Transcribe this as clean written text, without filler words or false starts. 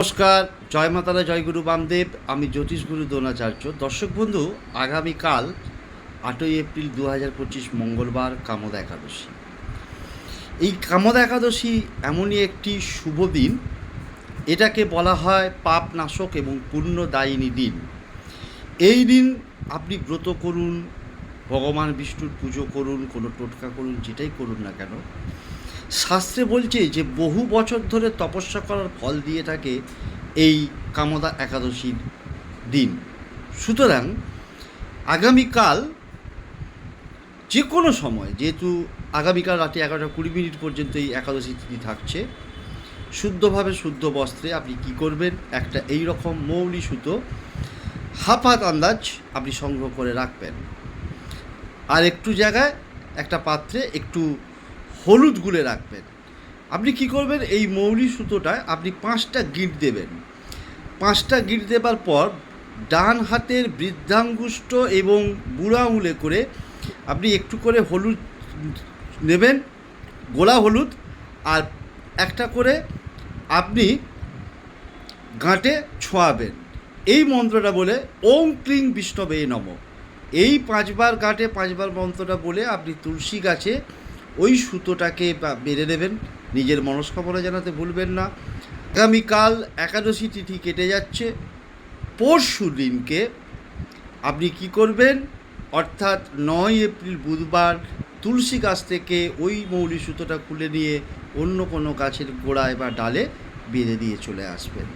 নমস্কার, জয় মাতারা, জয় গুরু বামদেব। আমি জ্যোতিষগুরু দ্রোণাচার্য। দর্শক বন্ধু, আগামীকাল 8ই এপ্রিল 2025 মঙ্গলবার কামোদা একাদশী। এই কামোদা একাদশী এমনই একটি শুভ দিন, এটাকে বলা হয় পাপ নাশক এবং পুণ্যদায়িনী দিন। এই দিন আপনি ব্রত করুন, ভগবান বিষ্ণুর পুজো করুন, কোনো টোটকা করুন, যেটাই করুন না কেন, শাস্ত্রে বলছে যে বহু বছর ধরে তপস্যা করার ফল দিয়ে থাকে এই কামোদা একাদশীর দিন। সুতরাং আগামীকাল যে কোনো সময়, যেহেতু আগামীকাল রাতে 11:20 পর্যন্ত এই একাদশী তিথি থাকছে, শুদ্ধভাবে শুদ্ধ বস্ত্রে আপনি কি করবেন, একটা এই রকম মৌলি সুতো হাফ হাত আন্দাজ আপনি সংগ্রহ করে রাখবেন। আর একটু জায়গায় একটা পাত্রে একটু হলুদ গুলে রাখবেন। আপনি কি করবেন, এই মৌলি সুতোটায় আপনি 5টা গিঁট দেবেন। 5টা গিঁট দেবার পর ডান হাতের বৃদ্ধাঙ্গুষ্ঠ এবং বুড়া আঙুলে করে আপনি একটু করে হলুদ নেবেন, গোলা হলুদ, আর একটা করে আপনি গাঁটে ছোঁয়াবেন। এই মন্ত্রটা বলে ওম ক্লিং বিষ্ণবে নমঃ, এই 5বার গাঁটে 5বার মন্ত্রটা বলে আপনি তুলসী গাছে ওই সুতোটাকে বেঁধে দেবেন। নিজের মনস্কামনা জানাতে ভুলবেন না। আগামীকাল একাদশী তিথি কেটে যাচ্ছে, পরশু দিনকে আপনি কি করবেন, অর্থাৎ 9 এপ্রিল বুধবার তুলসী গাছ থেকে ওই মৌলি সুতোটা খুলে নিয়ে অন্য কোনো গাছের গোড়ায় বা ডালে বেঁধে দিয়ে চলে আসবেন।